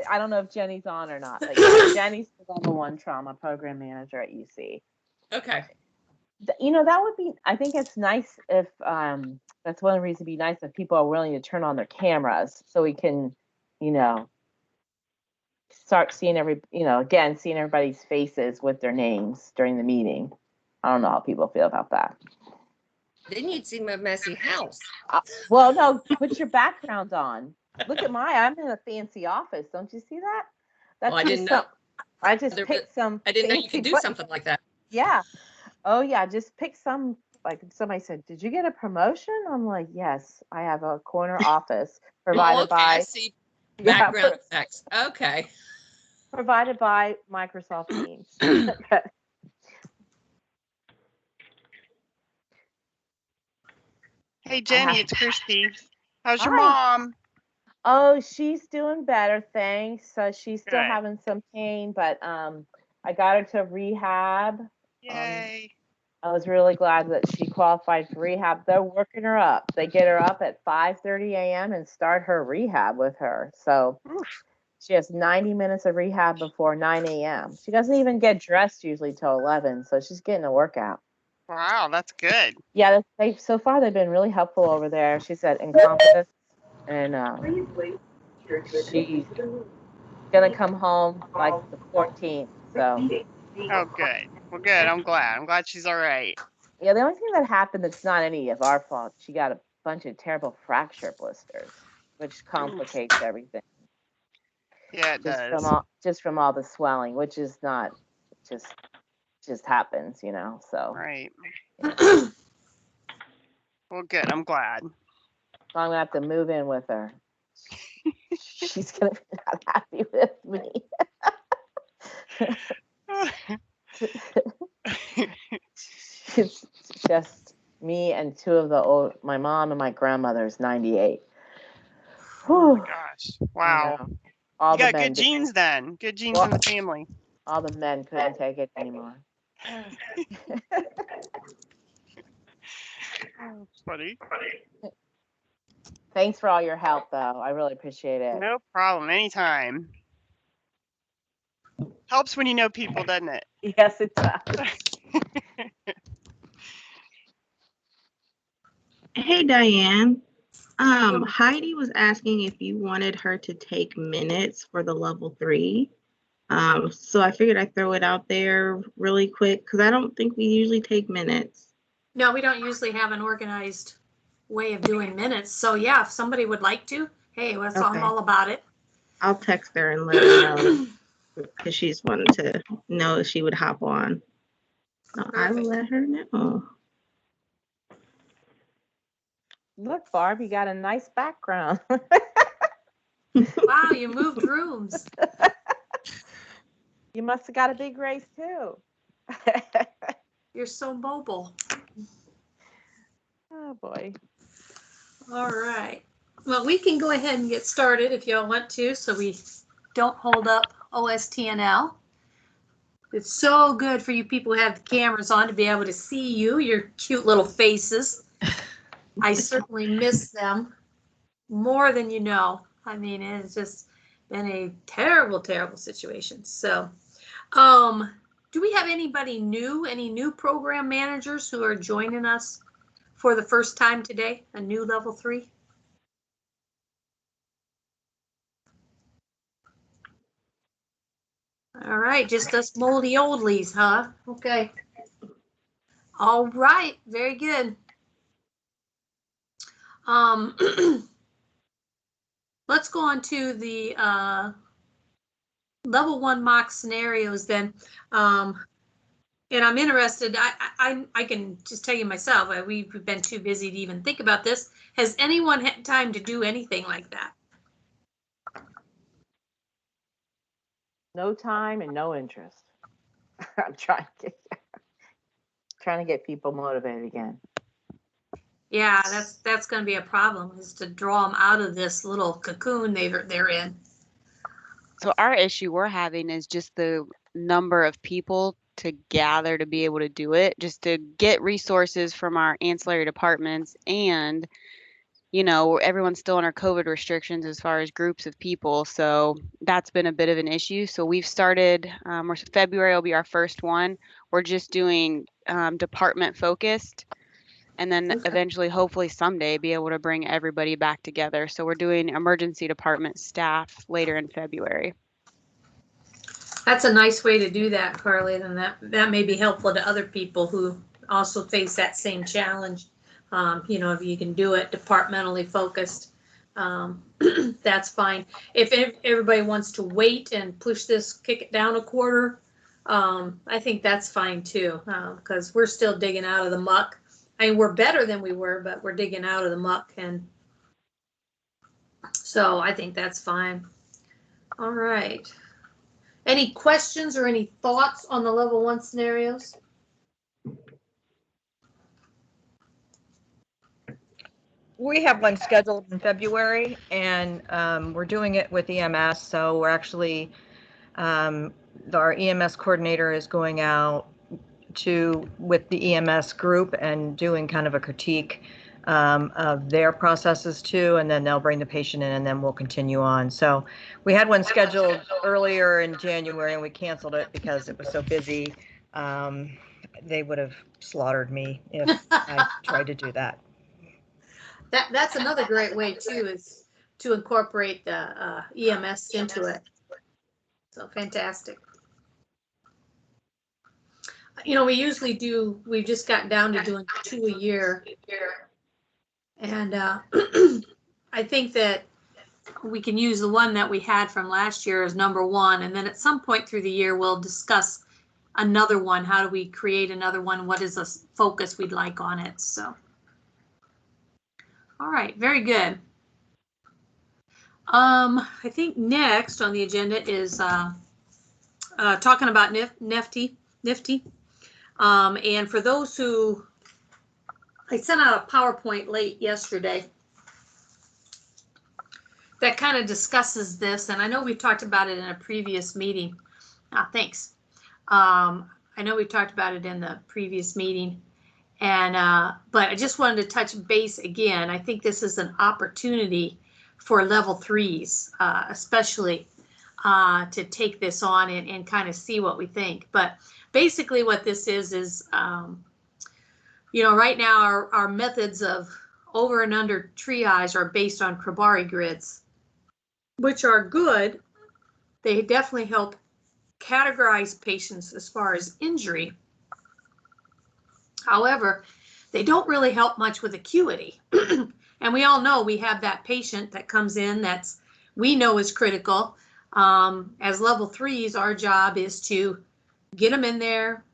I don't know if Jenny's on or not, but yeah, Jenny's the level 1 trauma program manager at UC. Okay. You know, that would be, I think it's nice if, that's one of the reasons it'd be nice if people are willing to turn on their cameras so we can, you know, start seeing again, seeing everybody's faces with their names during the meeting. I don't know how people feel about that. Then you'd see my messy house. Well, no, put your background on. Look at I'm in a fancy office. Don't you see that? That's I didn't know. I just picked some. I didn't know you could do something like that. Yeah. Oh yeah, just pick some. Like somebody said, did you get a promotion? I'm like, yes, I have a corner office provided by. I see background effects. Okay. Provided by Microsoft Teams. Hey Jenny, it's Christy. How's your mom? Oh, she's doing better, thanks. So she's still having some pain, but I got her to rehab. Yay. I was really glad that she qualified for rehab. They're working her up. They get her up at 5:30 a.m. and start her rehab with her. So she has 90 minutes of rehab before 9 a.m. She doesn't even get dressed usually till 11, so she's getting a workout. Wow, that's good. Yeah, so far they've been really helpful over there. She said Encompass, and she's gonna come home like the 14th. So. Oh, good. Well, good. I'm glad she's all right. Yeah, the only thing that happened that's not any of our fault, she got a bunch of terrible fracture blisters, which complicates everything. Yeah, it does. Just from all the swelling, which is not just happens, you know. So. Right. Yeah. Well, good. I'm glad. So I'm gonna have to move in with her. She's gonna be not happy with me. It's just me and two of my mom and my grandmother's 98. Oh my gosh. Wow. You got good genes then. Good genes in the family. All the men couldn't take it anymore. That's funny. Thanks for all your help, though. I really appreciate it. No problem. Anytime. Helps when you know people, doesn't it? Yes, it does. Hey, Diane. Heidi was asking if you wanted her to take minutes for the level 3. So I figured I'd throw it out there really quick because I don't think we usually take minutes. No, we don't usually have an organized way of doing minutes. So yeah, if somebody would like to, hey, I'm all about it. I'll text her and let her know because she's wanted to know if she would hop on. So I will let her know. Look, Barb, you got a nice background. Wow, you moved rooms. You must have got a big raise too. You're so mobile. Oh boy. All right. Well, we can go ahead and get started if y'all want to, so we don't hold up OSTNL. It's so good for you people who have the cameras on to be able to see your cute little faces. I certainly miss them more than you know. I mean, it's just been a terrible, terrible situation. So, do we have anybody new, any new program managers who are joining us for the first time today, a new level 3? All right, just us moldy oldlies, huh? Okay. All right, very good. Let's go on to the level 1 mock scenarios then. And I'm interested, I can just tell you myself, we've been too busy to even think about this. Has anyone had time to do anything like that? No time and no interest. I'm trying to get people motivated again. Yeah, that's going to be a problem, is to draw them out of this little cocoon they're in. So our issue we're having is just the number of people to gather to be able to do it, just to get resources from our ancillary departments and, everyone's still under COVID restrictions as far as groups of people. So that's been a bit of an issue. So we've started, February will be our first one. We're just doing department focused, and then eventually, hopefully someday, be able to bring everybody back together. So we're doing emergency department staff later in February. That's a nice way to do that, Carly, and that may be helpful to other people who also face that same challenge. If you can do it departmentally focused, that's fine. If everybody wants to wait and push this, kick it down a quarter, I think that's fine too, because we're still digging out of the muck. I mean, we're better than we were, but we're digging out of the muck, and so I think that's fine. All right. Any questions or any thoughts on the level 1 scenarios? We have one scheduled in February, and we're doing it with EMS. So we're actually, our EMS coordinator is going out with the EMS group and doing kind of a critique of their processes too, and then they'll bring the patient in, and then we'll continue on. So we had one scheduled earlier in January, and we canceled it because it was so busy. They would have slaughtered me if I tried to do that. That's another great way too, is to incorporate the EMS into it. So fantastic. We've just gotten down to doing 2 a year. And I think that we can use the one that we had from last year as number 1. And then at some point through the year, we'll discuss another one. How do we create another one? What is the focus we'd like on it? So, all right, very good. I think next on the agenda is talking about Nifty. And for those who, I sent out a PowerPoint late yesterday that kind of discusses this, and I know we talked about it in a previous meeting. Thanks. I know we talked about it in the previous meeting, and but I just wanted to touch base again. I think this is an opportunity for level 3s, especially to take this on and kind of see what we think. But basically what this is right now our methods of over and under triage are based on Krabari grids, which are good. They definitely help categorize patients as far as injury. However, they don't really help much with acuity. And we all know we have that patient that comes in we know is critical. As level 3s, our job is to get them in there,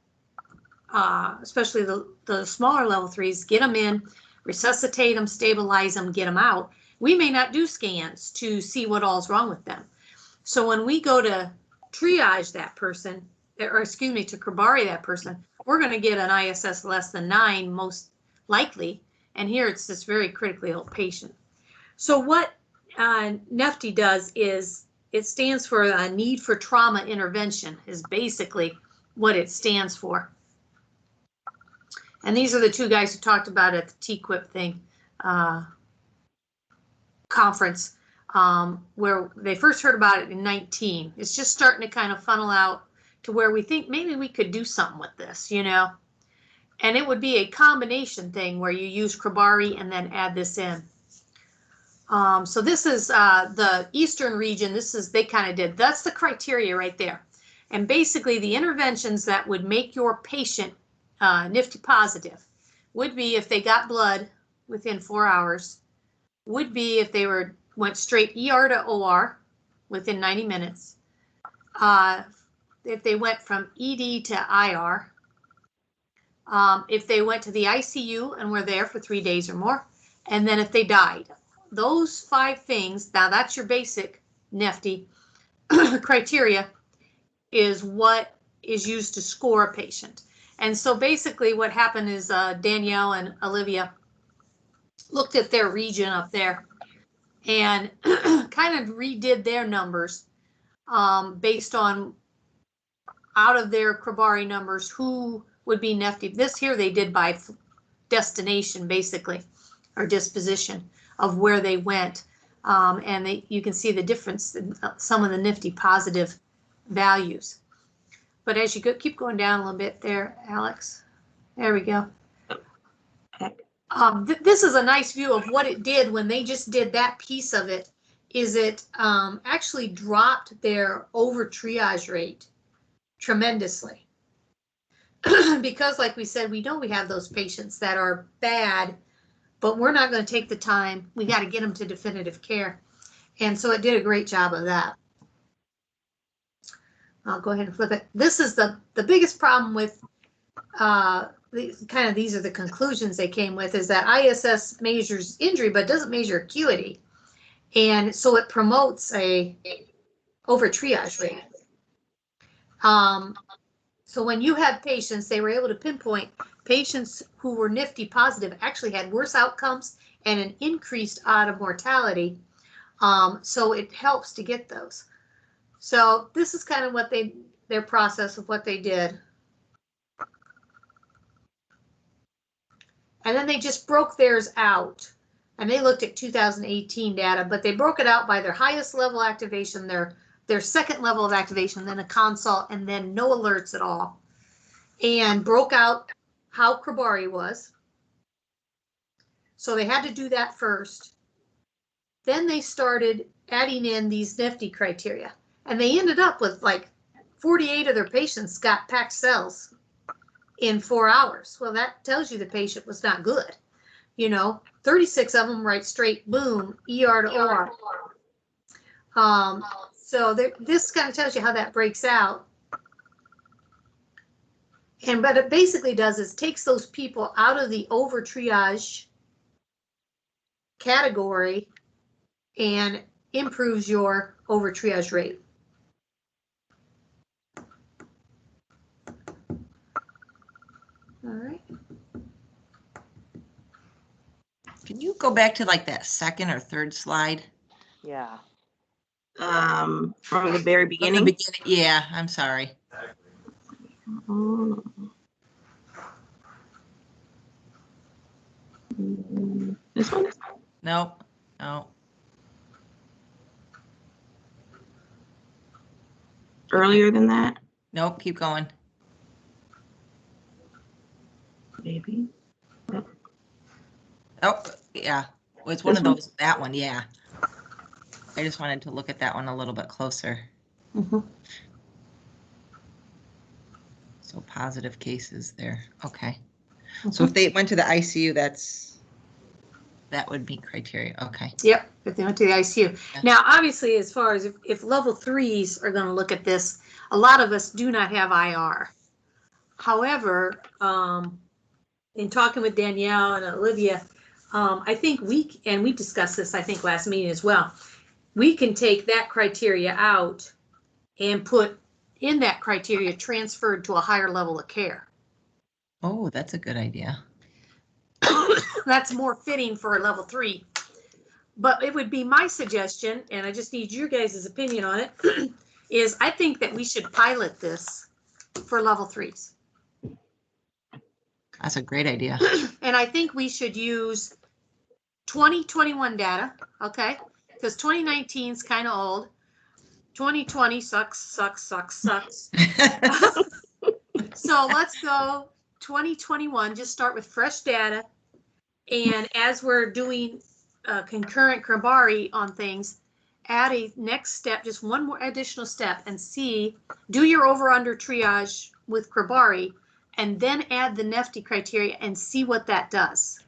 especially the smaller level 3s, get them in, resuscitate them, stabilize them, get them out. We may not do scans to see what all's wrong with them. So when we go to triage that person, or excuse me, to Krabari that person, we're going to get an ISS less than 9 most likely. And here it's this very critically ill patient. So what NEFTI does is it stands for a need for trauma intervention, is basically what it stands for. And these are the two guys who talked about it at the TQIP thing conference, where they first heard about it in 19. It's just starting to kind of funnel out to where we think maybe we could do something with this, and it would be a combination thing where you use Krabari and then add this in. So this is the Eastern region. They kind of did, that's the criteria right there. And basically the interventions that would make your patient NIFTY positive would be if they got blood within 4 hours, would be if they went straight ER to OR within 90 minutes, if they went from ED to IR, if they went to the ICU and were there for 3 days or more, and then if they died. Those 5 things, now that's your basic NIFTY criteria, is what is used to score a patient. And so basically what happened is Danielle and Olivia looked at their region up there and kind of redid their numbers based on, out of their Krabari numbers, who would be NIFTY. This here they did by destination, basically, or disposition. of where they went. And you can see the difference in some of the nifty positive values. But as you keep going down a little bit there, Alex, there we go. This is a nice view of what it did when they just did that piece of it. Is it actually dropped their over triage rate tremendously. Because like we said, we know we have those patients that are bad, but we're not going to take the time. We got to get them to definitive care. And so it did a great job of that. I'll go ahead and flip it. This is the biggest problem with these are the conclusions they came with, is that ISS measures injury but doesn't measure acuity. And so it promotes a over triage rate. So when you have patients, they were able to pinpoint patients who were nifty positive actually had worse outcomes and an increased odds of mortality. So it helps to get those. So this is kind of what their process of what they did. And then they just broke theirs out. And they looked at 2018 data, but they broke it out by their highest level activation, their second level of activation, then a consult, and then no alerts at all. And broke out how Kribari was. So they had to do that first. Then they started adding in these nifty criteria. And they ended up with like 48 of their patients got packed cells in 4 hours. Well, that tells you the patient was not good. 36 of them right straight, boom, ER to OR. So this kind of tells you how that breaks out. And what it basically does is takes those people out of the over triage category and improves your over triage rate. All right. Can you go back to like that second or third slide? Yeah. From the very beginning? From the beginning. Yeah, I'm sorry. This one? No. Earlier than that? Nope, keep going. Maybe. Oh, yeah. Well, it's one of those, that one, yeah. I just wanted to look at that one a little bit closer. Mm-hmm. So positive cases there. Okay. Mm-hmm. So if they went to the ICU, that would meet criteria. Okay. Yep, if they went to the ICU. Yeah. Now, obviously, as far as if level 3s are going to look at this, a lot of us do not have IR. However, in talking with Danielle and Olivia, I think we discussed this, I think, last meeting as well. We can take that criteria out and put in that criteria transferred to a higher level of care. Oh, that's a good idea. That's more fitting for a level 3. But it would be my suggestion, and I just need your guys' opinion on it, is I think that we should pilot this for level 3s. That's a great idea. And I think we should use 2021 data, okay? Because 2019 is kind of old. 2020 sucks. So let's go 2021, just start with fresh data. And as we're doing concurrent Kribari on things, add a next step, just one more additional step, and do your over-under triage with Kribari, and then add the nifty criteria and see what that does.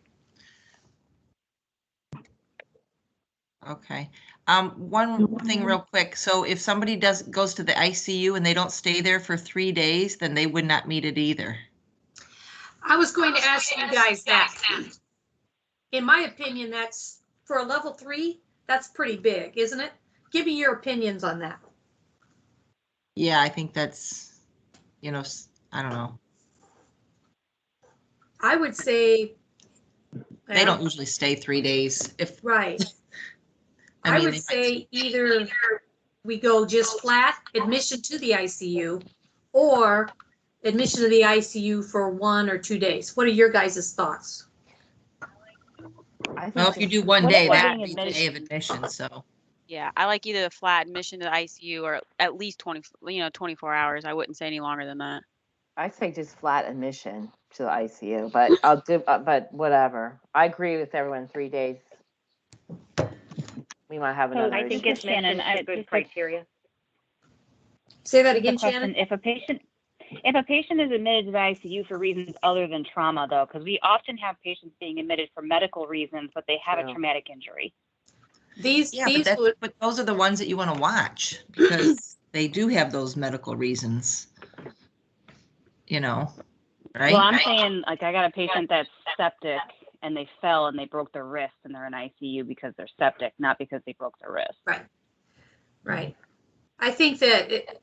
Okay. One thing real quick. So if somebody goes to the ICU and they don't stay there for 3 days, then they would not meet it either. I was going to ask you guys that. In my opinion, that's for a level 3, that's pretty big, isn't it? Give me your opinions on that. Yeah, I think that's, I don't know. I would say They don't usually stay 3 days. Right. I would say either we go just flat admission to the ICU or admission to the ICU for 1 or 2 days. What are your guys' thoughts? I think Well, if you just do one What day, if we're that being would be the day of admission, so. Yeah, I like either a flat admission to the ICU or at least 24 hours. I wouldn't say any longer than that. I'd say just flat admission to the ICU, but I'll do, but whatever. I agree with everyone, 3 days. We might have So another I think issue. it's Shannon, a good criteria. Say that Just a again, question, Shannon. if a patient is admitted to the ICU for reasons other than trauma, though, because we often have patients being admitted for medical reasons, but they have a True. traumatic injury. Yeah, but those are the ones that you want to watch because they do have those medical reasons. You know, right? Well, I'm saying, like, I got a patient that's septic and they fell and they broke their wrist and they're in ICU because they're septic, not because they broke their wrist. Right. I think that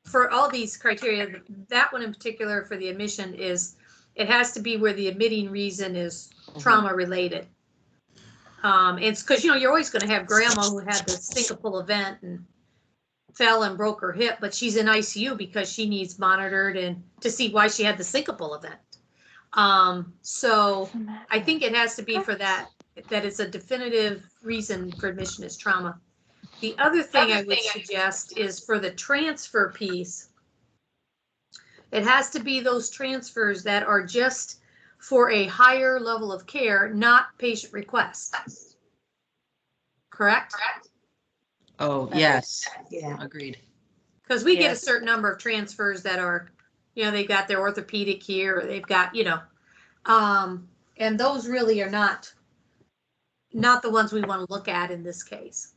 for all these criteria, that one in particular for the admission is, it has to be where the admitting reason is trauma related. It's because, you're always going to have grandma who had the syncopal event and fell and broke her hip, but she's in ICU because she needs monitored and to see why she had the syncopal event. So I think it has to be for that it's a definitive reason for admission is trauma. The other thing I would suggest is for the transfer piece, it has to be those transfers that are just for a higher level of care, not patient request. Correct? Oh, yes. Yeah. Agreed. Because we get a Yes. certain number of transfers that are, they've got their orthopedic here, or they've got, and those really are not the ones we want to look at in this case.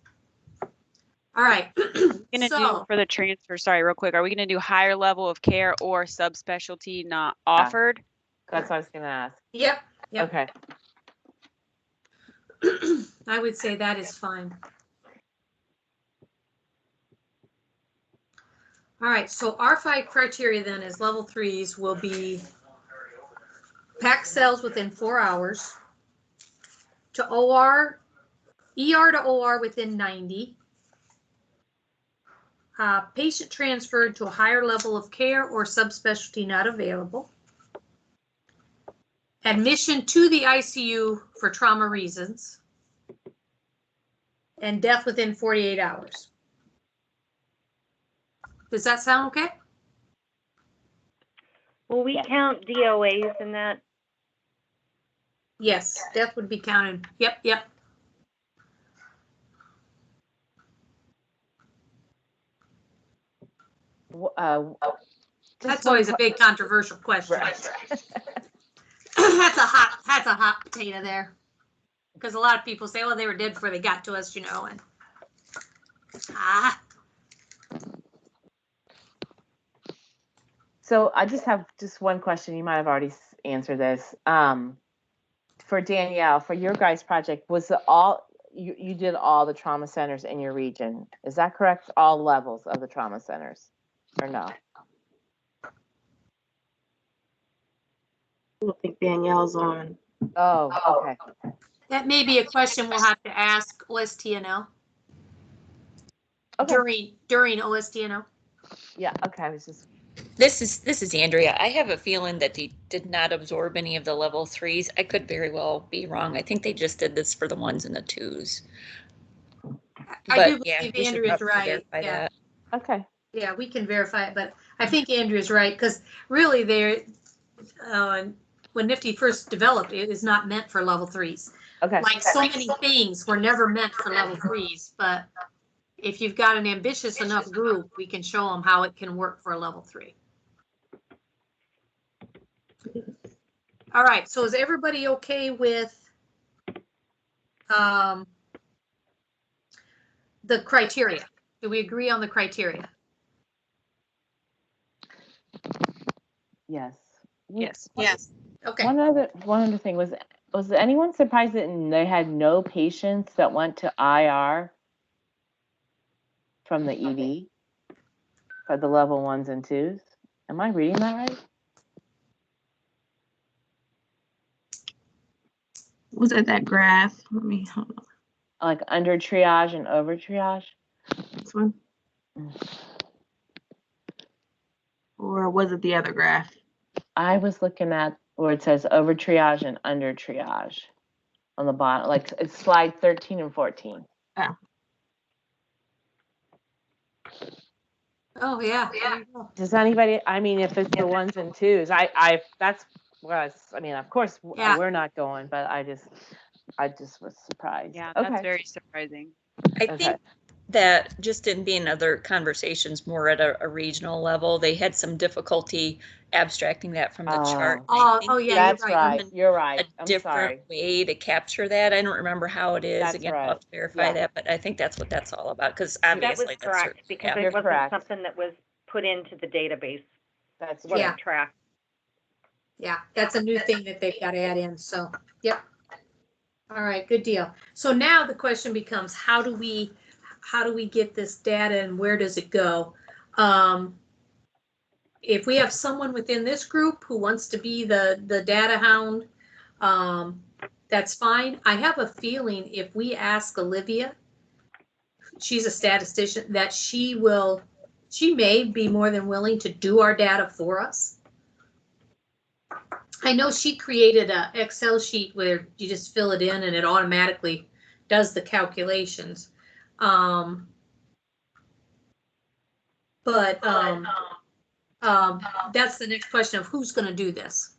All right. Gonna do for the transfer, sorry, real quick. Are we gonna do higher level of care or subspecialty not offered? That's what I was going to ask. Yep. Okay. I would say that is fine. All right, so our 5 criteria then is level 3s will be pack cells within 4 hours, to ER to OR within 90, patient transferred to a higher level of care or subspecialty not available, admission to the ICU for trauma reasons, and death within 48 hours. Does that sound okay? Will we count DOAs in that? Yes, death would be counted. Yep. That's always a big controversial question. Right. That's a hot potato there. Because a lot of people say, well, they were dead before they got to us, and So I just have one question. You might have already answered this. For Danielle, for your guys' project, was it you did all the trauma centers in your region? Is that correct? All levels of the trauma centers, or no? I don't think Danielle's on. Oh, okay. that may be a question we'll have to ask OSTNL Okay. during OSTNL. Yeah. Okay. I was just. This is Andrea. I have a feeling that they did not absorb any of the level 3s. I could very well be wrong. I think they just did this for the 1s and the 2s. I do yeah, believe we should Andrea's probably right. verify Yeah. that. Okay. Yeah, we can verify it, but I think Andrea's right, because really when Nifty first developed, it is not meant for level 3s. Okay. Like so many things were never meant for level 3s, but if you've got an ambitious enough group, we can show them how it can work for a level 3. All right, so is everybody okay with the criteria? Do we agree on the criteria? Yes. Yes. Okay. One other thing was anyone surprised that they had no patients that went to IR from the ED for the level 1s and 2s? Am I reading that right? Was it that graph? Let me hold on. Like under triage and over triage? This one? Or was it the other graph? I was looking at where it says over triage and under triage on the bottom, like it's slide 13 and 14. Oh, yeah. Does anybody, I mean, if it's the ones and twos, that's where I mean, of course, Yeah. we're not going, but I just was surprised. Yeah, Okay. that's very surprising. I Okay. think that just in being other conversations more at a regional level, they had some difficulty abstracting that from the chart. Yeah, That's right. You're right. A different way to capture that. I don't remember how it is. That's Again, right. I'll have to verify that, but I think that's what that's all about, because obviously That was correct, because it You're wasn't correct. something that was put into the database. That's It wasn't true. tracked. Yeah, that's a new thing that they've got to add in. So, yep. All right, good deal. So now the question becomes, how do we get this data and where does it go? If we have someone within this group who wants to be the data hound, that's fine. I have a feeling if we ask Olivia, she's a statistician, that she may be more than willing to do our data for us. I know she created a Excel sheet where you just fill it in and it automatically does the calculations. But that's the next question of who's going to do this.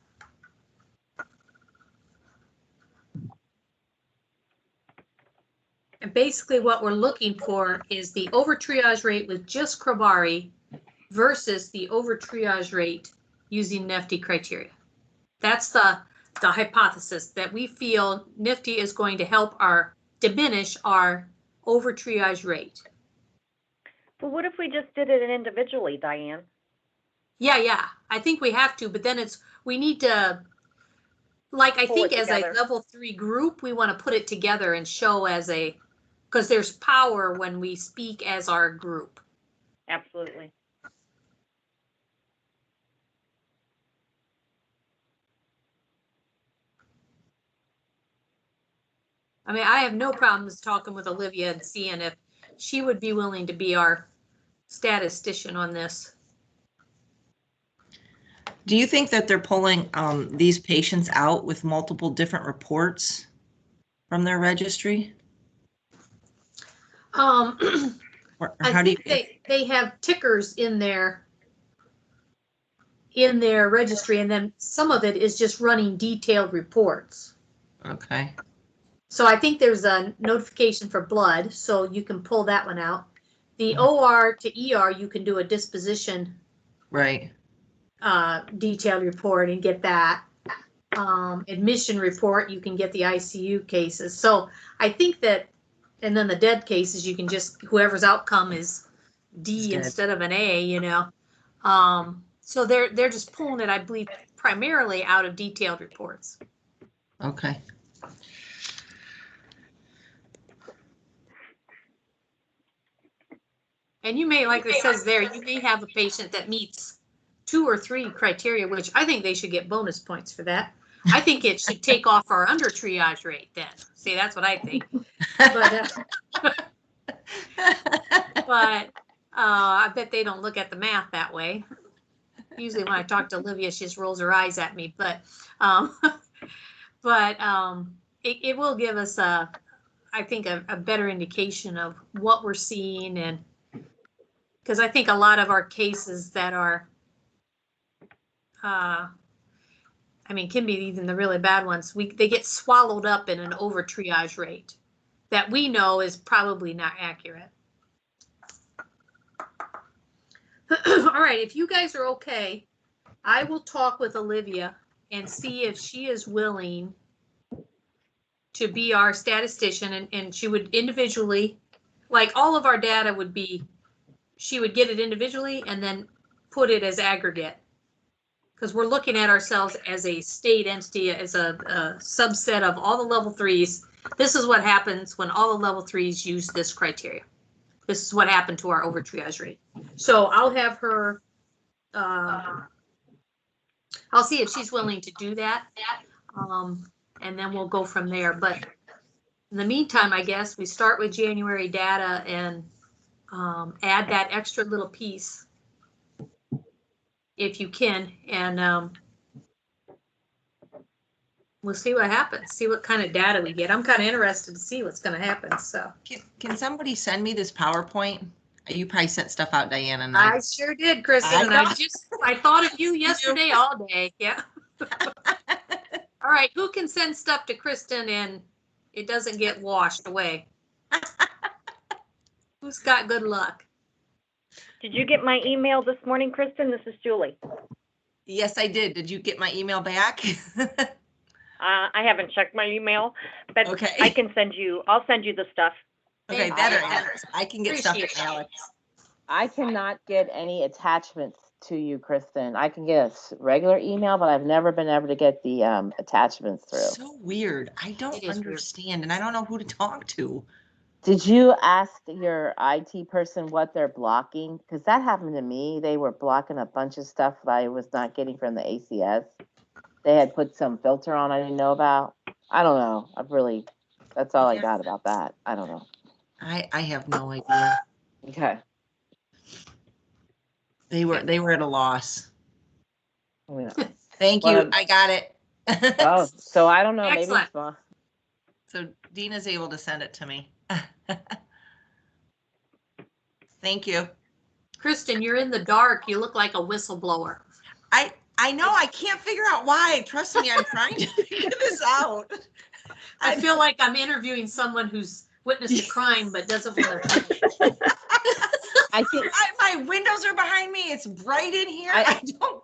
And basically what we're looking for is the over triage rate with just Krabari versus the over triage rate using NIFTY criteria. That's the hypothesis, that we feel NIFTY is going to help diminish our over triage rate. But what if we just did it individually, Diane? Yeah. I think we have to, but then we need to, like, I think as a level 3 group, we want to put it together and show because there's power when we speak as our group. Absolutely. I mean, I have no problems talking with Olivia and seeing if she would be willing to be our statistician on this. Do you think that they're pulling these patients out with multiple different reports from their registry? I how do you think they have tickers in their registry, and then some of it is just running detailed reports. Okay. So I think there's a notification for blood, so you can pull that one out. The OR to ER, you can do a disposition Right. Detailed report and get that. Admission report, you can get the ICU cases. So I think that, and then the dead cases, you can just, whoever's outcome is D instead of an A, you know. So they're just pulling it, I believe, primarily out of detailed reports. Okay. And you may, like it says there, you may have a patient that meets 2 or 3 criteria, which I think they should get bonus points for that. I think it should take off our under triage rate then. See, that's what I think. But I bet they don't look at the math that way. Usually when I talk to Olivia, she just rolls her eyes at me. But it will give us I think a better indication of what we're seeing, and because I think a lot of our cases that are, can be even the really bad ones, they get swallowed up in an over triage rate that we know is probably not accurate. All right, if you guys are okay, I will talk with Olivia and see if she is willing to be our statistician, and she would individually, like all of our data would be, she would get it individually and then put it as aggregate. Because we're looking at ourselves as a state entity, as a subset of all the level 3s. This is what happens when all the level 3s use this criteria. This is what happened to our over triage rate. So I'll have her, I'll see if she's willing to do that. And then we'll go from there. But in the meantime, I guess we start with January data and add that extra little piece if you can. And we'll see what happens, see what kind of data we get. I'm kind of interested to see what's going to happen. So Can somebody send me this PowerPoint? You probably sent stuff out, Diana. And I sure did, Kristen. And I thought of you yesterday all day. Yeah. All right. Who can send stuff to Kristen and it doesn't get washed away? Who's got good luck? Did you get my email this morning, Kristen? This is Julie. Yes, I did. Did you get my email back? I haven't checked my email, but okay. I'll send you the stuff. Okay, better, Alex. I can get stuff to Alex. I cannot get any attachments to you, Kristen. I can get a regular email, but I've never been able to get the attachments through. So weird. I don't understand, and I don't know who to talk to. Did you ask your IT person what they're blocking? Because that happened to me. They were blocking a bunch of stuff that I was not getting from the ACS. They had put some filter on I didn't know about. I don't know. That's all I got about that. I don't know. I have no idea. Okay. They were at a loss. Yeah. Thank you. I got it. Oh, so I don't know. Excellent. Maybe it's fine. So Dina's able to send it to me. Thank you. Kristen, you're in the dark. You look like a whistleblower. I know. I can't figure out why. Trust me, I'm trying to figure this out. I feel like I'm interviewing someone who's witnessed a crime but doesn't want to. I think my windows are behind me. It's bright in here. I don't.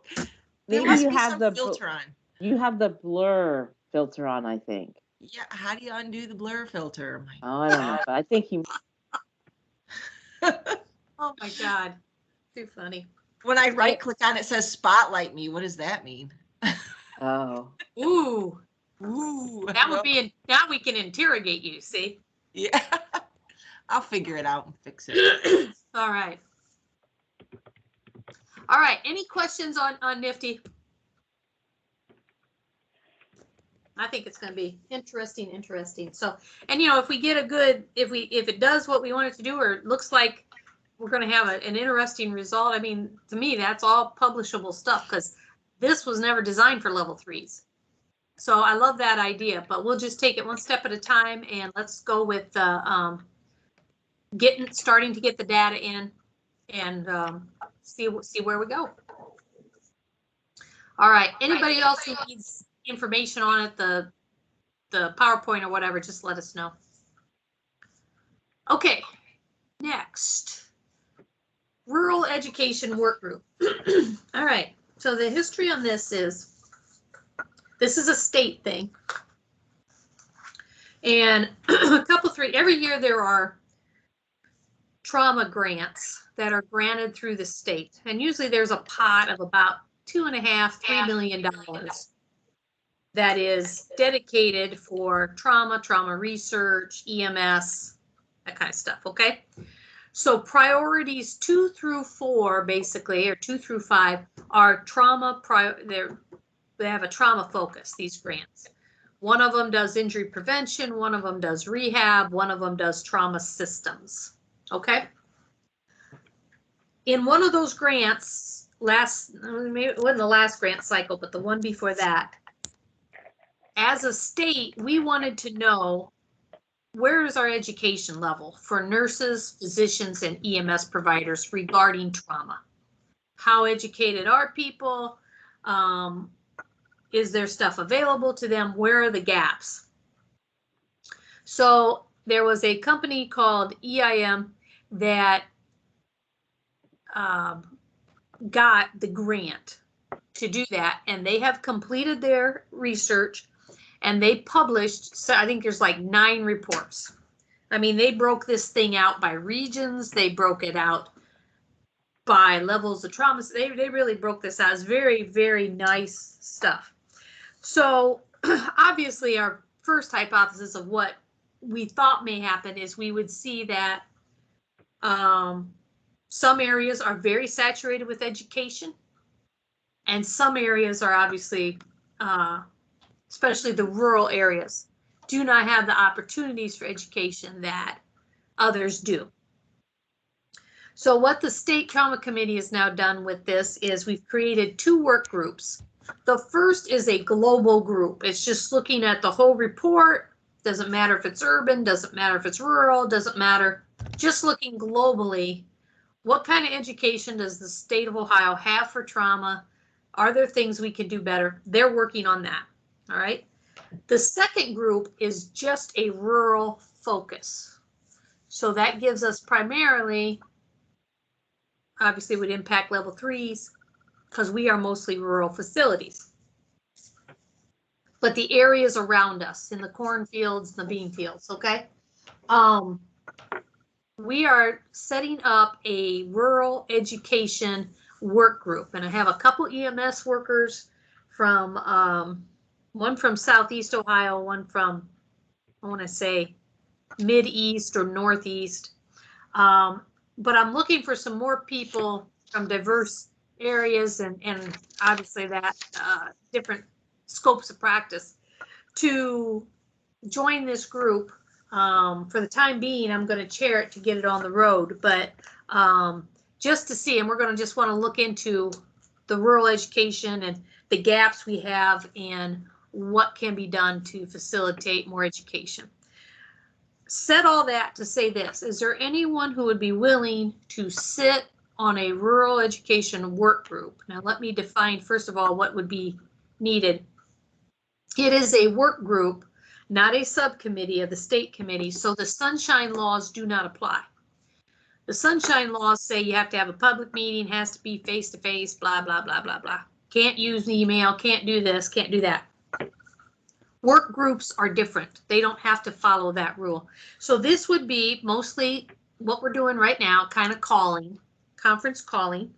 Maybe you have the filter on. You have the blur filter on, I think. Yeah. How do you undo the blur filter? Oh, I don't know. But I think you. Oh my God. Too funny. When I right click on it, says spotlight me. What does that mean? Oh. Ooh. That would be, now we can interrogate you, see? Yeah. I'll figure it out and fix it. All right. All right. Any questions on Nifty? I think it's going to be interesting. So, and if we get if it does what we want it to do, or it looks like we're going to have an interesting result. I mean, to me, that's all publishable stuff because this was never designed for level 3s. So I love that idea, but we'll just take it one step at a time and let's go with starting to get the data in and see where we go. All right. Anybody else who needs information on it, the PowerPoint or whatever, just let us know. Okay. Next. Rural Education Work Group. All right. So the history on this is a state thing. And every year there are trauma grants that are granted through the state. And usually there's a pot of about $2.5–3 million that is dedicated for trauma research, EMS, that kind of stuff. Okay. So priorities 2 through 4, basically, or 2 through 5 are trauma. They have a trauma focus, these grants. One of them does injury prevention, one of them does rehab, one of them does trauma systems. Okay. In one of those grants, maybe it wasn't the last grant cycle, but the one before that, as a state, we wanted to know where is our education level for nurses, physicians, and EMS providers regarding trauma? How educated are people? Is there stuff available to them? Where are the gaps? So there was a company called EIM that got the grant to do that, and they have completed their research. And they published, so I think there's like 9 reports. I mean, they broke this thing out by regions. They broke it out by levels of trauma. They really broke this out. It's very, very nice stuff. So obviously our first hypothesis of what we thought may happen is we would see that some areas are very saturated with education. And some areas are obviously especially the rural areas, do not have the opportunities for education that others do. So what the State Trauma Committee has now done with this is we've created 2 work groups The first is a global group. It's just looking at the whole report. Doesn't matter if it's urban, doesn't matter if it's rural, doesn't matter. Just looking globally, what kind of education does the state of Ohio have for trauma? Are there things we can do better? They're working on that, all right? The second group is just a rural focus. So that gives us primarily, obviously would impact level 3s because we are mostly rural facilities. But the areas around us in the cornfields, the bean fields, okay? We are setting up a rural education work group, and I have a couple EMS workers from, one from Southeast Ohio, one from, I want to say, Mid-East or Northeast. But I'm looking for some more people from diverse areas and obviously that different scopes of practice to join this group. For the time being, I'm going to chair it to get it on the road, but just to see, and we're going to just want to look into the rural education and the gaps we have and what can be done to facilitate more education. Said all that to say this, is there anyone who would be willing to sit on a rural education work group? Now let me define first of all what would be needed. It is a work group, not a subcommittee of the state committee, so the sunshine laws do not apply. The sunshine laws say you have to have a public meeting, has to be face-to-face, blah, blah, blah, blah, blah. Can't use email, can't do this, can't do that. Work groups are different. They don't have to follow that rule. So this would be mostly what we're doing right now, kind of calling, conference calling.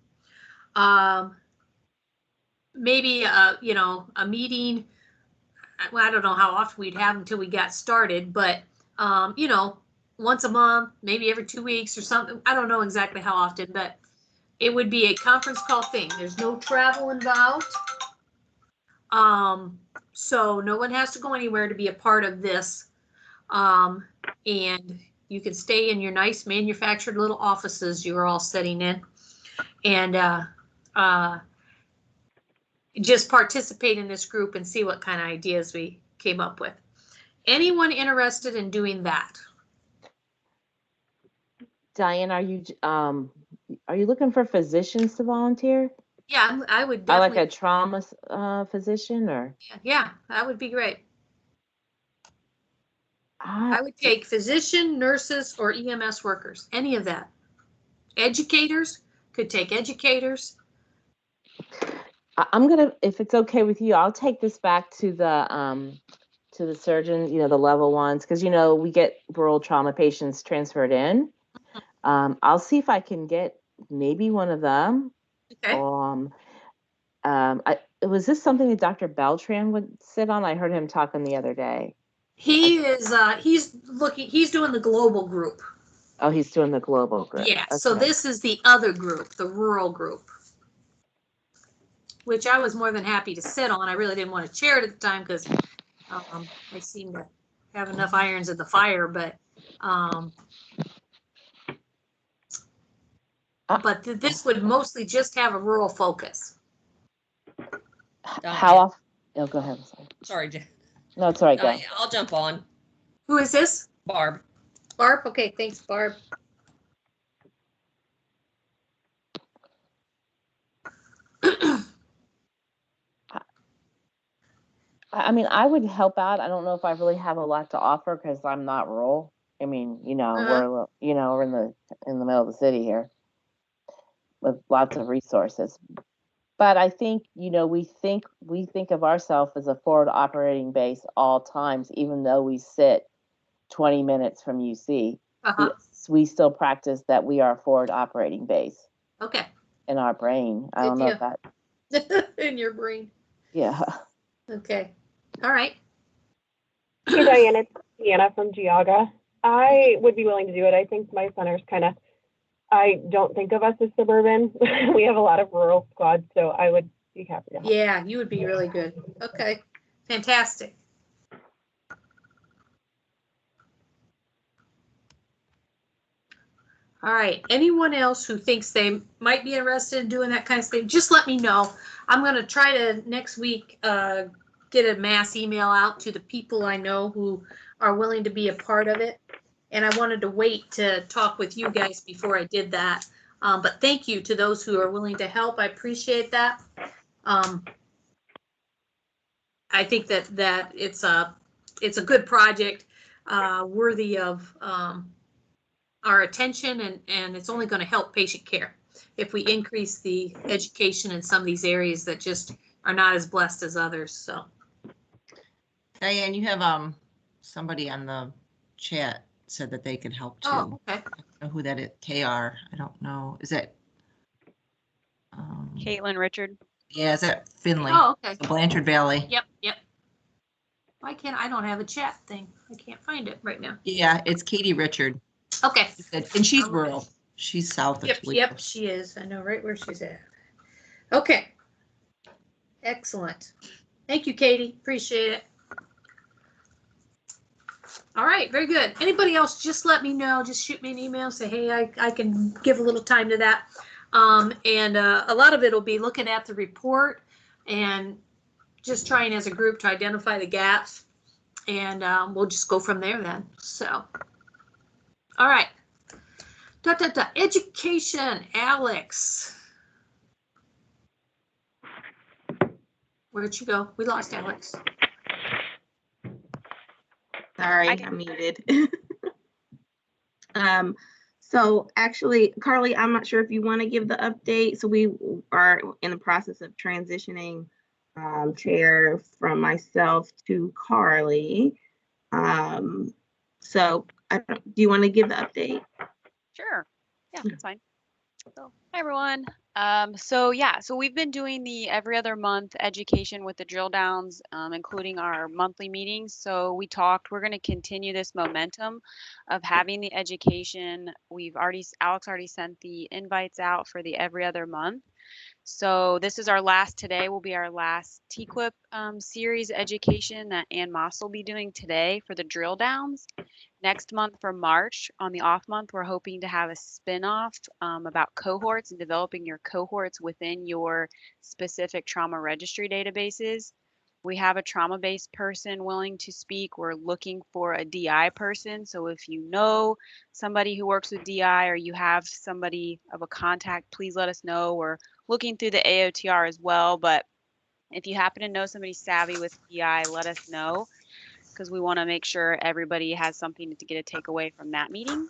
Maybe, you know, a meeting. Well, I don't know how often we'd have until we got started, but, you know, once a month, maybe every 2 weeks or something. I don't know exactly how often, but it would be a conference call thing. There's no travel involved. So no one has to go anywhere to be a part of this. And you can stay in your nice manufactured little offices you're all sitting in and just participate in this group and see what kind of ideas we came up with. Anyone interested in doing that? Diane, are you looking for physicians to volunteer? Yeah, I would I definitely. like a trauma physician or? Yeah, that would be great. I I would take physician, nurses, or EMS workers, any of that. Educators, could take educators. I'm gonna, if it's okay with you, I'll take this back to the surgeon, you know, the level ones, because you know we get rural trauma patients transferred in. I'll see if I can get maybe one of them. Okay. Was this something that Dr. Beltran would sit on? I heard him talking the other day. He is, he's doing the global group. Oh, he's doing the global group. Yeah, Okay. so this is the other group, the rural group, which I was more than happy to sit on. I really didn't want to chair it at the time because I seem to have enough irons in the fire, but this would mostly just have a rural focus. How often? Oh, go ahead. Sorry, Jen. No, it's all right. Go. I'll jump on. Who is this? Barb. Barb? Okay, thanks, Barb. I mean, I would help out. I don't know if I really have a lot to offer because I'm not rural. I mean, you know, we're in the middle of the city here with lots of resources. But I think, you know, we think of ourselves as a forward operating base all times, even though we sit 20 minutes from UC. We still practice that we are a forward operating base. Okay. In our brain. I don't know if that. In your brain. Yeah. Okay. All right. Hey, Diane, it's Deanna from Geauga. I would be willing to do it. I think my center's I don't think of us as suburban. We have a lot of rural squads, so I would be happy to help. Yeah, you would be really good. Okay, fantastic. All right. Anyone else who thinks they might be interested in doing that kind of thing, just let me know. I'm going to try to next week get a mass email out to the people I know who are willing to be a part of it. And I wanted to wait to talk with you guys before I did that. But thank you to those who are willing to help. I appreciate that. I think that it's a good project, worthy of our attention, and it's only going to help patient care if we increase the education in some of these areas that just are not as blessed as others. So, Diane, you have somebody on the chat said that they could help too. oh, okay. I don't know who that is. KR. I don't know. Is that Caitlin Richard? Yeah, is that Finley? Oh, okay. The Blanchard Valley. Yep. Why can't I don't have a chat thing? I can't find it right now. Yeah, it's Katie Richard. Okay. And she's rural. She's south of Toledo. Yep, she is. I know right where she's at. Okay. Excellent. Thank you, Katie. Appreciate it. All right, very good. Anybody else, just let me know. Just shoot me an email. Say, hey, I can give a little time to that. And a lot of it will be looking at the report and just trying as a group to identify the gaps. And we'll just go from there then. So, all right. Education, Alex. Where'd you go? We lost Alex. Sorry, I'm muted. So actually, Carly, I'm not sure if you want to give the update. So we are in the process of transitioning chair from myself to Carly. So do you want to give the update? Sure. Yeah, that's fine. So, hi everyone. So we've been doing the every other month education with the drill downs, including our monthly meetings. So we're going to continue this momentum of having the education. Alex already sent the invites out for the every other month. So this is today will be our last TQIP series education that Ann Moss will be doing today for the drill downs. Next month for March, on the off month, we're hoping to have a spin-off about cohorts and developing your cohorts within your specific trauma registry databases. We have a trauma-based person willing to speak. We're looking for a DI person. So if you know somebody who works with DI or you have somebody of a contact, please let us know. We're looking through the AOTR as well. But if you happen to know somebody savvy with DI, let us know, because we want to make sure everybody has something to get a takeaway from that meeting.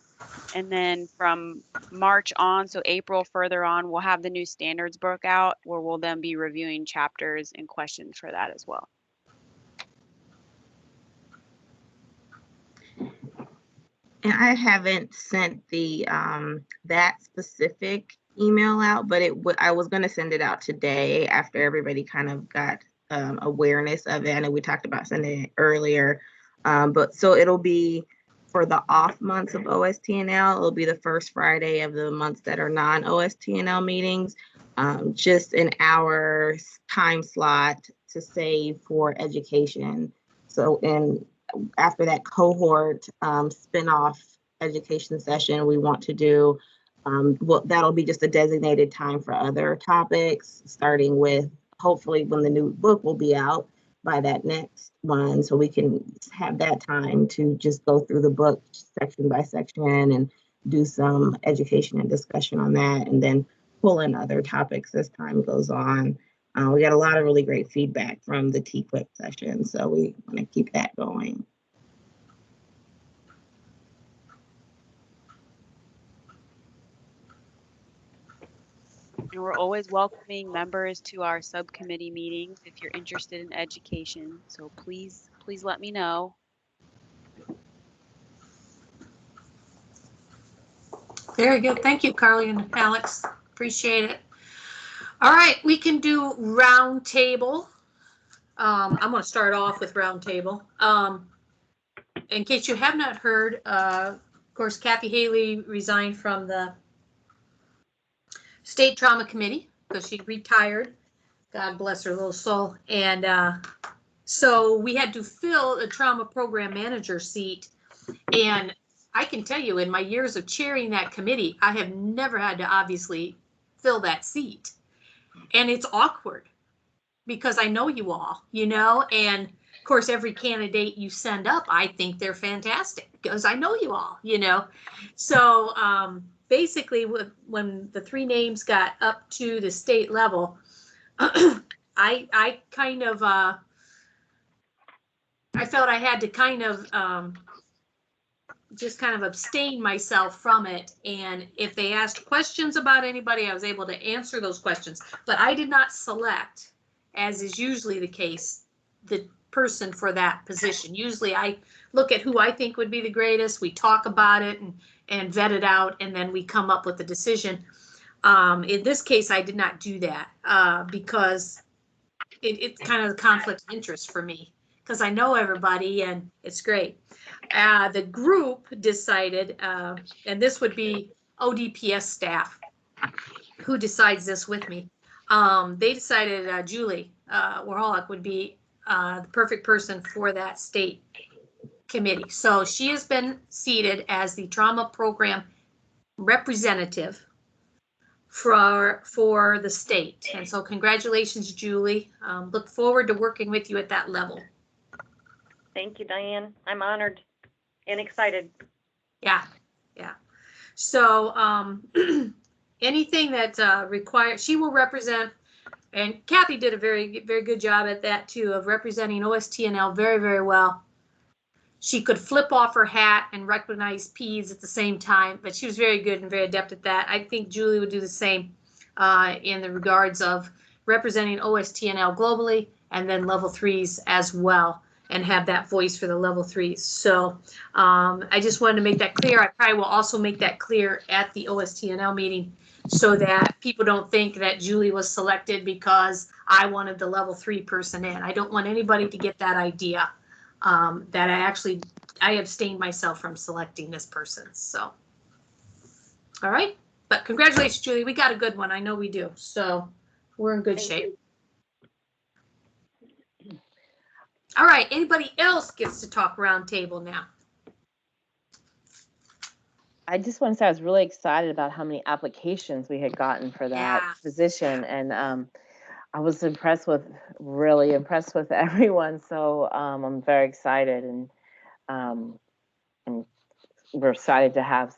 And then from March on, so April further on, we'll have the new standards book out where we'll then be reviewing chapters and questions for that as well. And I haven't sent the that specific email out, but I was going to send it out today after everybody kind of got awareness of it. I know we talked about sending it earlier, but so it'll be for the off months of OSTNL. It'll be the first Friday of the months that are non-OSTNL meetings, just an hour time slot to save for education. So after that cohort spin-off education session, we want to do, that'll be just a designated time for other topics, starting with hopefully when the new book will be out by that next one. So we can have that time to just go through the book section by section and do some education and discussion on that, and then pull in other topics as time goes on. We got a lot of really great feedback from the TQIP session, so we want to keep that going. And we're always welcoming members to our subcommittee meetings if you're interested in education. So please let me know. Very good. Thank you, Carly and Alex. Appreciate it. All right, we can do round table. I'm going to start off with round table. In case you have not heard, of course, Kathy Haley resigned from the State Trauma Committee because she retired. God bless her little soul. And so we had to fill a trauma program manager seat. And I can tell you in my years of chairing that committee, I have never had to obviously fill that seat. And it's awkward because I know you all, and of course, every candidate you send up, I think they're fantastic because I know you all, So basically, when the 3 names got up to the state level, I kind of, I felt I had to kind of just kind of abstain myself from it. And if they asked questions about anybody, I was able to answer those questions. But I did not select, as is usually the case, the person for that position. Usually I look at who I think would be the greatest. We talk about it and vet it out, and then we come up with a decision. In this case, I did not do that because it's kind of a conflict of interest for me, because I know everybody and it's great. The group decided, and this would be ODPS staff who decides this with me. They decided Julie Warholic would be the perfect person for that state committee. So she has been seated as the trauma program representative for the state. And so congratulations, Julie. Look forward to working with you at that level. Thank you, Diane. I'm honored and excited. Yeah. So anything that requires, she will represent, and Kathy did a very, very good job at that too, of representing OSTNL very, very well. She could flip off her hat and recognize P's at the same time, but she was very good and very adept at that. I think Julie would do the same in the regards of representing OSTNL globally and then level 3s as well, and have that voice for the level 3s. So I just wanted to make that clear. I probably will also make that clear at the OSTNL meeting so that people don't think that Julie was selected because I wanted the level 3 person in. I don't want anybody to get that idea that I abstained myself from selecting this person. So, all right. But congratulations, Julie. We got a good one. I know we do. So we're in good shape. All right. Anybody else gets to talk round table now? I just want to say I was really excited about how many applications we had gotten for that position. And I was really impressed with everyone. So I'm very excited, and we're excited to have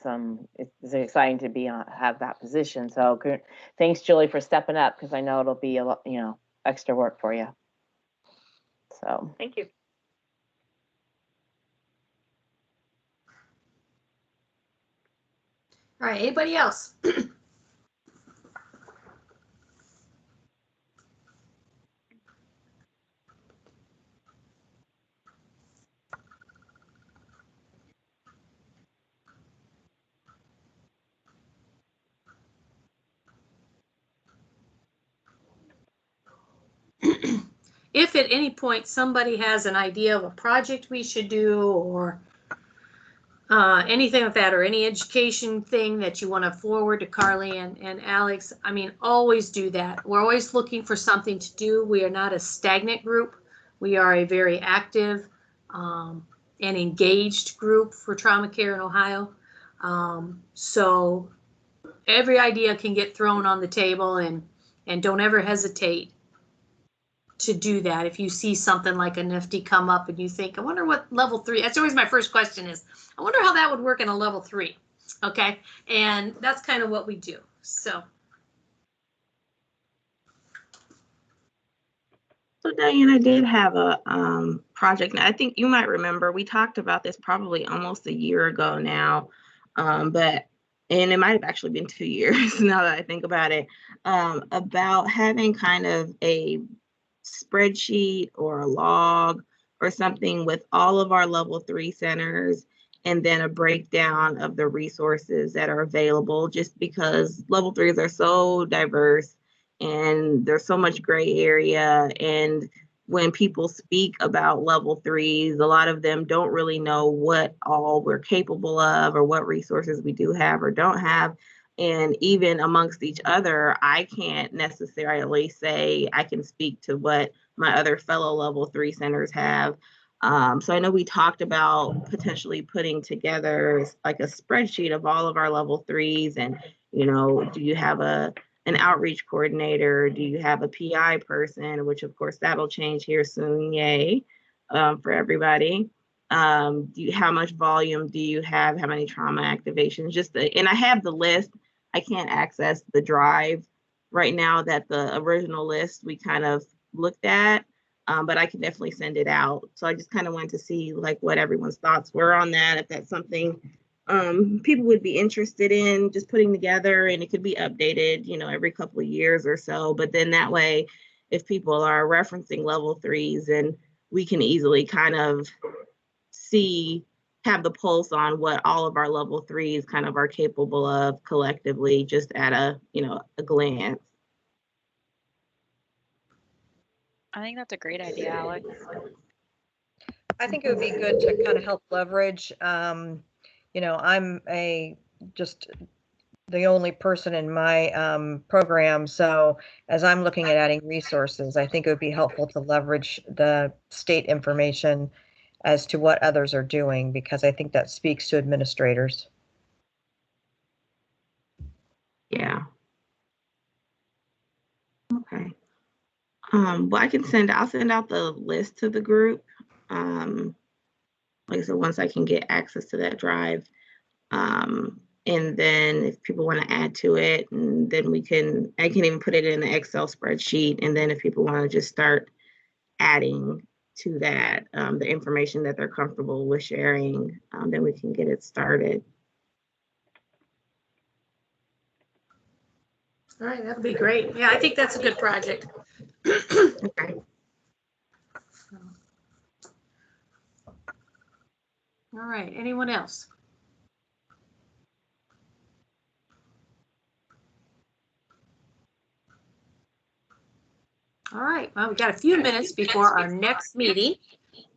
it's exciting to have that position. So thanks, Julie, for stepping up, because I know it'll be a lot, extra work for you. So thank you. All right, anybody else? If at any point somebody has an idea of a project we should do, or anything like that, or any education thing that you want to forward to Carly and Alex, I mean, always do that. We're always looking for something to do. We are not a stagnant group. We are a very active and engaged group for trauma care in Ohio. So every idea can get thrown on the table, and don't ever hesitate to do that. If you see something like a nifty come up and you think, I wonder what level 3, that's always my first question is, I wonder how that would work in a level 3. Okay. And that's kind of what we do. So Diane, I did have a project. Now, I think you might remember, we talked about this probably almost a year ago now, and it might have actually been 2 years now that I think about it, about having kind of a spreadsheet or a log or something with all of our level 3 centers, and then a breakdown of the resources that are available, just because level 3s are so diverse and there's so much gray area. And when people speak about level 3s, a lot of them don't really know what all we're capable of or what resources we do have or don't have. And even amongst each other, I can't necessarily say I can speak to what my other fellow level 3 centers have. So I know we talked about potentially putting together like a spreadsheet of all of our level 3s, and do you have an outreach coordinator? Do you have a PI person? Which of course that'll change here soon, yay, for everybody. How much volume do you have? How many trauma activations? And I have the list. I can't access the drive right now that the original list we kind of looked at. But I can definitely send it out. So I just kind of wanted to see like what everyone's thoughts were on that, if that's something people would be interested in just putting together, and it could be updated, every couple of years or so. But then that way, if people are referencing level 3s, and we can easily kind of have the pulse on what all of our level 3s kind of are capable of collectively, just at a glance. I think that's a great idea, Alex. I think it would be good to kind of help leverage. I'm just the only person in my program, so as I'm looking at adding resources, I think it would be helpful to leverage the state information as to what others are doing, because I think that speaks to administrators. Yeah. Okay. Well, I'll send out the list to the group. Like I said, once I can get access to that drive. And then if people want to add to it, and then I can even put it in the Excel spreadsheet. And then if people want to just start adding to that, the information that they're comfortable with sharing, then we can get it started. All right, that would be great. Yeah, I think that's a good project. Okay. All right, anyone else? All right, well, we got a few minutes before our next meeting.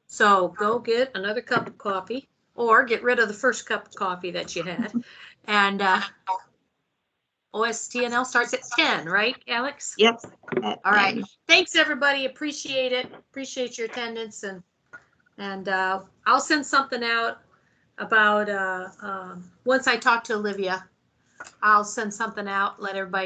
So go get another cup of coffee, or get rid of the first cup of coffee that you had. And OSTNL starts at 10, right, Alex? Yep. All right. Thanks, everybody. Appreciate it. Appreciate your attendance. And I'll send something out about once I talk to Olivia, I'll send something out, let everybody